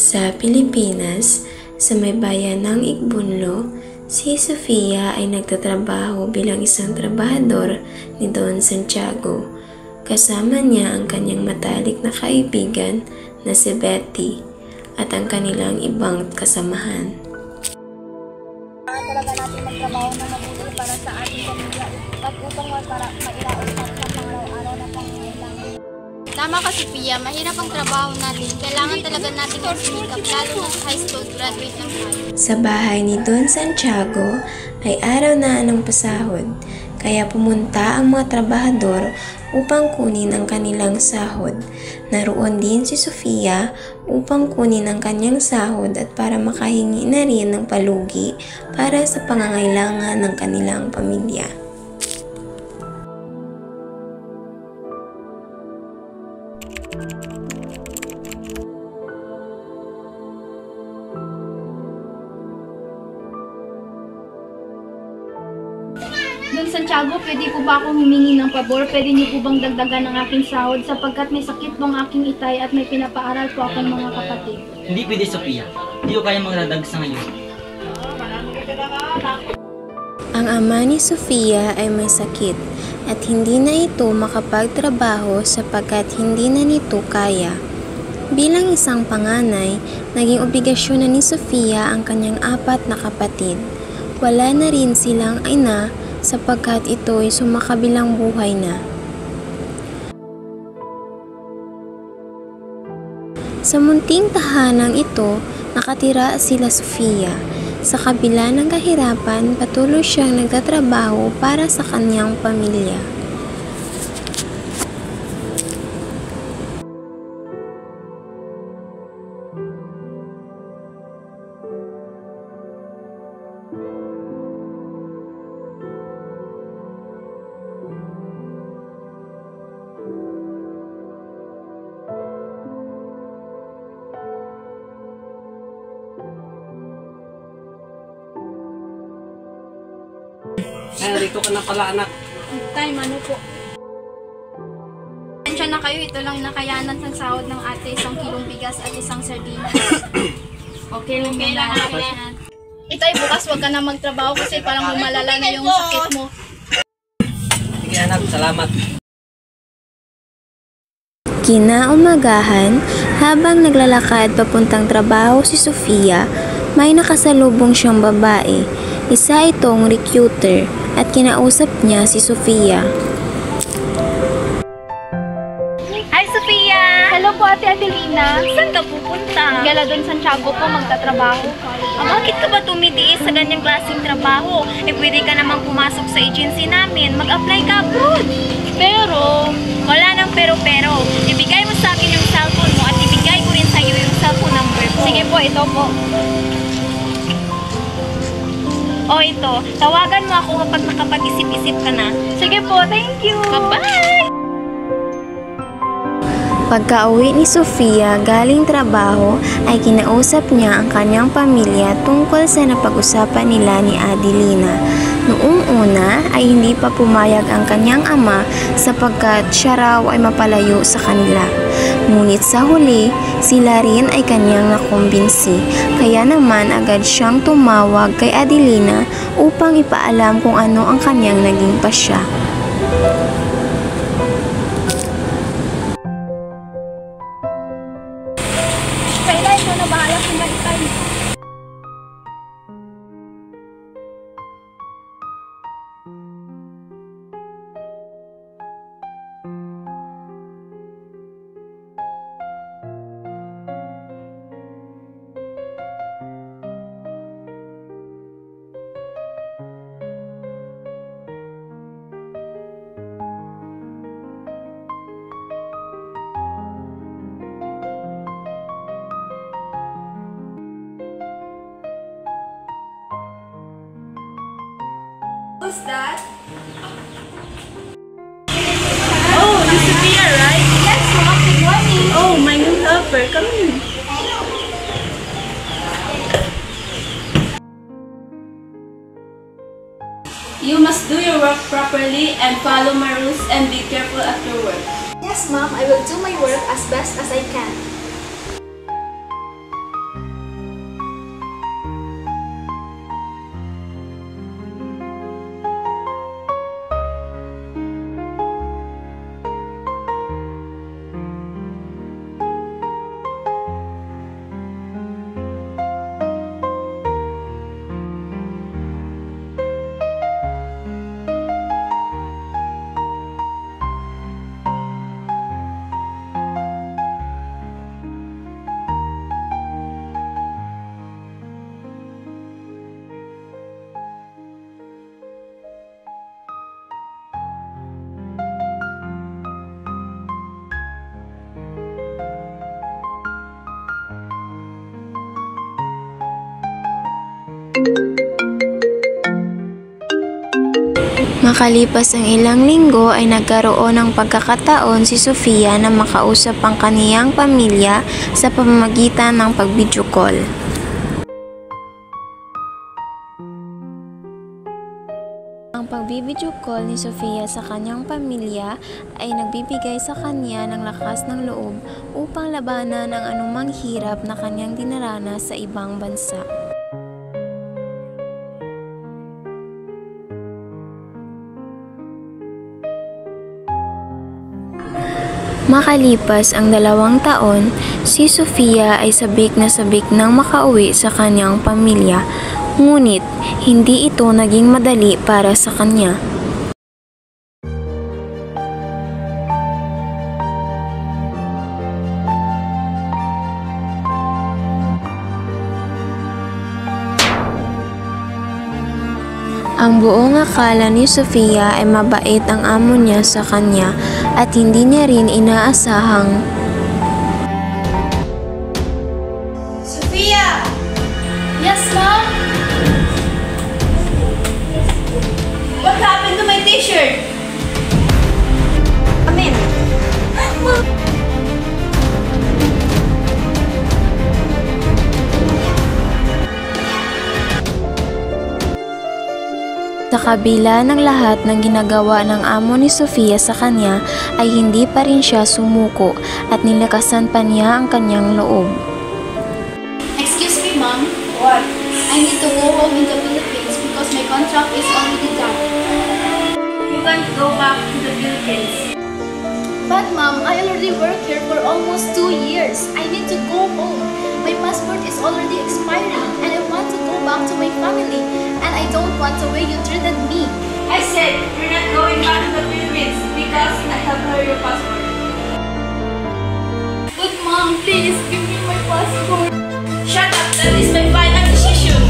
Sa Pilipinas, sa may bayan ng Igbunlo, si Sofia ay nagtatrabaho bilang isang trabahador ni Don Santiago. Kasama niya ang kanyang matalik na kaibigan na si Betty at ang kanilang ibang kasamahan. Talaga natin magtrabaho na mabuti para sa ating pamilya at upang para mairaos ang pang-araw-araw na pangangailangan. Tama ka, Sophia. Mahirap ang trabaho natin. Kailangan talaga natin magsimikap, lalo na high school graduate ng tayo. Sa bahay ni Don Santiago ay araw na ng pasahod, kaya pumunta ang mga trabahador upang kunin ang kanilang sahod. Naroon din si Sofia upang kunin ang kanyang sahod at para makahingi na rin ng palugi para sa pangangailangan ng kanilang pamilya. Don Santiago, pwede po ba akong humingi ng pabor? Pwede niyo po bang dagdagan ang aking sahod sapagkat may sakit po ang aking itay at may pinapaaral po akong mga kapatid? Hindi pwede, Sophia. Hindi ko kaya magdadag sa ngayon. Ang ama ni Sofia ay may sakit at hindi na ito makapagtrabaho sapagkat hindi na nito kaya. Bilang isang panganay, naging obligasyon na ni Sofia ang kanyang 4 na kapatid. Wala na rin silang ina sapagkat ito'y sumakabilang buhay na. Sa munting tahanang ito, nakatira sila Sofia. Sa kabila ng kahirapan, patuloy siyang nagtatrabaho para sa kanyang pamilya. Ay, dito ka na pala, anak. Tay, ano po? Ansya na kayo, ito lang nakayanan sa sahod ng ate, 1 kilong bigas at 1 sardinas. Okay lang Kailangan. Itay, bukas wag ka na magtrabaho kasi parang lumalala na yung sakit mo. Sige, anak. Salamat. Kinaumagahan, habang naglalakad papuntang trabaho si Sofia, may nakasalubong siyang babae. Isa itong recruiter at kinausap niya si Sofia. Hi, Sofia! Hello po, Ate Adelina. Saan ka pupunta? Gala Don Santiago po magtatrabaho. Bakit ka ba tumidiis sa ganyang klaseng trabaho? Pwede ka namang pumasok sa agency namin. Mag-apply ka abroad. Pero, wala nang pero-pero. Ibigay mo sa akin yung cellphone mo at ibigay ko rin sa'yo yung cellphone number ko. Sige po, ito po. O ito, tawagan mo ako kapag nakapag-isip-isip ka na. Sige po, thank you! Bye-bye! Pagka-uwi ni Sofia galing trabaho ay kinausap niya ang kanyang pamilya tungkol sa napag-usapan nila ni Adelina. Noong una ay hindi pa pumayag ang kanyang ama sapagkat siya raw ay mapalayo sa kanila. Ngunit sa huli, sila rin ay kanyang nakumbinsi. Kaya naman agad siyang tumawag kay Adelina upang ipaalam kung ano ang kanyang naging pasya. Kailan ito na bahala kung itay? Who's that? Oh, it's Sophia, right? Yes, Mom. Good morning. Oh, my new helper. Come in. You must do your work properly and follow my rules and be careful at your work. Yes, Mom. I will do my work as best as I can. Makalipas ang ilang linggo ay nagkaroon ng pagkakataon si Sofia na makausap ang kaniyang pamilya sa pamamagitan ng pag-video call. Ang pag-video call ni Sofia sa kanyang pamilya ay nagbibigay sa kanya ng lakas ng loob upang labanan ang anumang hirap na kanyang dinaranas sa ibang bansa. Makalipas ang 2 taon, si Sofia ay sabik na sabik nang makauwi sa kanyang pamilya, ngunit hindi ito naging madali para sa kanya. Ang buong akala ni Sofia ay mabait ang amo niya sa kanya at hindi niya rin inaasahang Sophia! Yes, ma'am? What happened to my t-shirt? Amen. Sa kabila ng lahat ng ginagawa ng amo ni Sofia sa kanya ay hindi pa rin siya sumuko at nilakasan pa niya ang kanyang loob. Excuse me, ma'am. What? I need to go home in the Philippines because my contract is already done. You can't go back to the Philippines. But ma'am, I already worked here for almost 2 years. I need to go home. My passport is already expiring and I want to go back to my family. And I don't want the way you treated me. I said you're not going back to the Philippines because I have your passport. But mom, please give me my passport. Shut up! That is my final decision.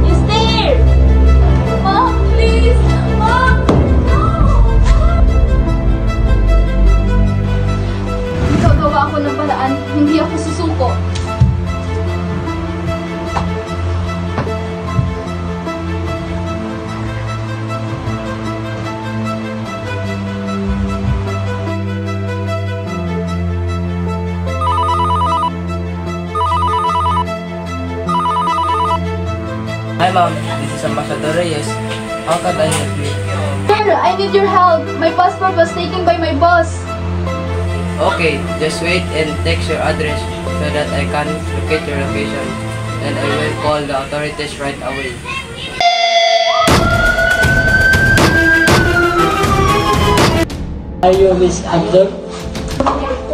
You stay here. Mom, please. Mom, no. Gagawa ako ng paraan. Hindi ako susuko. Hi ma'am, this is Ambassador Reyes. How can I help you? Sir, I need your help. My passport was taken by my boss. Okay, just wait and text your address so that I can locate your location. And I will call the authorities right away. Are you Miss Abdul?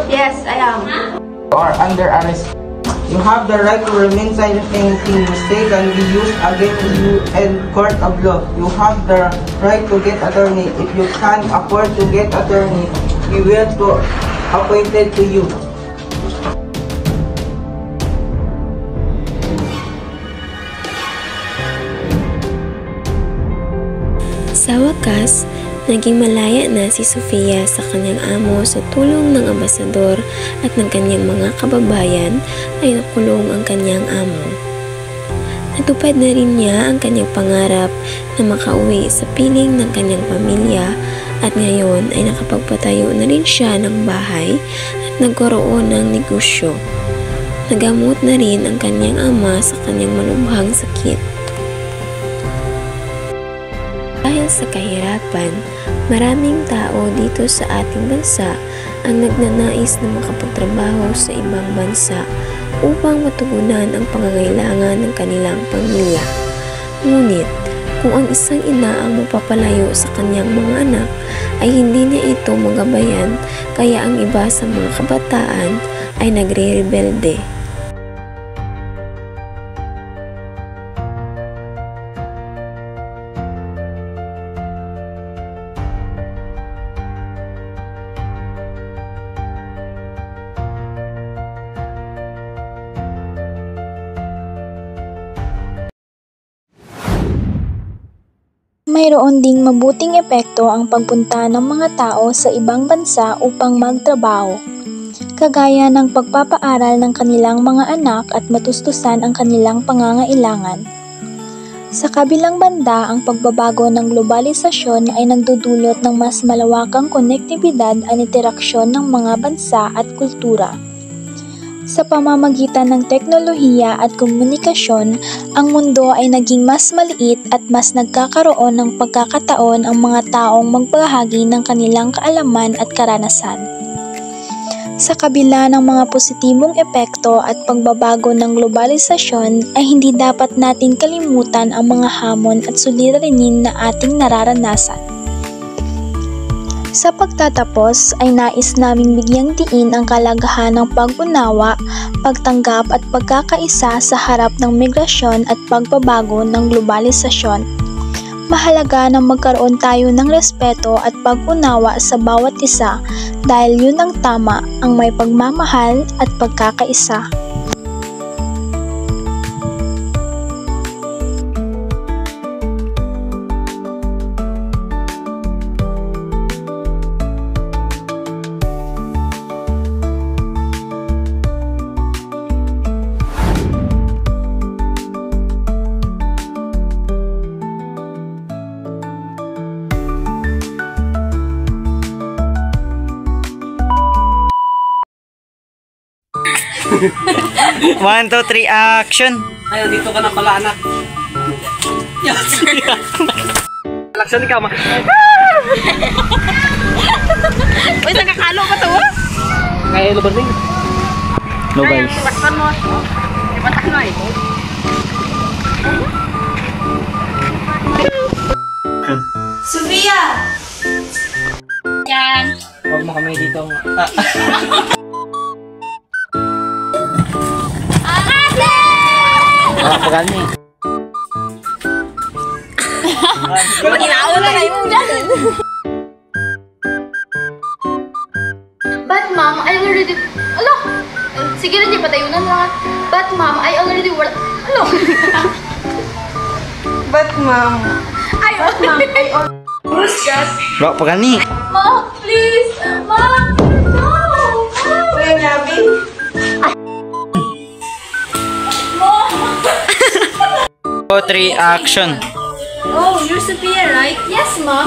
Yes, I am. You are under arrest. You have the right to remain silent. Anything mistake can be used against you in court of law. You have the right to get attorney. If you can't afford to get attorney, we will to appointed to you. Sa wakas, naging malaya na si Sofia sa kanyang amo sa tulong ng ambasador at ng kanyang mga kababayan ay nakulong ang kanyang amo. Natupad na rin niya ang kanyang pangarap na makauwi sa piling ng kanyang pamilya at ngayon ay nakapagpatayo na rin siya ng bahay at nagkaroon ng negosyo. Nagamot na rin ang kanyang ama sa kanyang malubhang sakit. Dahil sa kahirapan, maraming tao dito sa ating bansa ang nagnanais na makapagtrabaho sa ibang bansa upang matugunan ang pangangailangan ng kanilang pamilya. Ngunit, kung ang isang ina ang mapapalayo sa kanyang mga anak, ay hindi niya ito magabayan, kaya ang iba sa mga kabataan ay nagre-rebelde. Mayroon ding mabuting epekto ang pagpunta ng mga tao sa ibang bansa upang magtrabaho. kagaya ng pagpapaaral ng kanilang mga anak at matustusan ang kanilang pangangailangan. Sa kabilang banda, ang pagbabago ng globalisasyon ay nagdudulot ng mas malawakang konektibidad at interaksyon ng mga bansa at kultura. Sa pamamagitan ng teknolohiya at komunikasyon, ang mundo ay naging mas maliit at mas nagkakaroon ng pagkakataon ang mga taong magbahagi ng kanilang kaalaman at karanasan. Sa kabila ng mga positibong epekto at pagbabago ng globalisasyon ay hindi dapat natin kalimutan ang mga hamon at suliranin na ating nararanasan. Sa pagtatapos ay nais naming bigyang diin ang kalagahan ng pag-unawa, pagtanggap at pagkakaisa sa harap ng migrasyon at pagbabago ng globalisasyon. Mahalaga na magkaroon tayo ng respeto at pag-unawa sa bawat isa dahil yun ang tama, ang may pagmamahal at pagkakaisa. One, two, three, action! Ay, dito ka na pala, anak. Yes! Action ka, ma. Uy, nagkakalo ko to, Kaya lubar din. No guys. Iwasan mo. Iwasan mo eh. Sofia! Yan. Huwag mo kami dito. Pagani. Paginaula na yung dyan. But mom, I already... Alo! Sige na, di patayunan lang. But mom, I already work... Alo! But ma'am, Bro, pagani. Mom, please! Mom! No! Kuya Nabi, Two, three, action! Oh, you're Sophia, right? Yes, mom!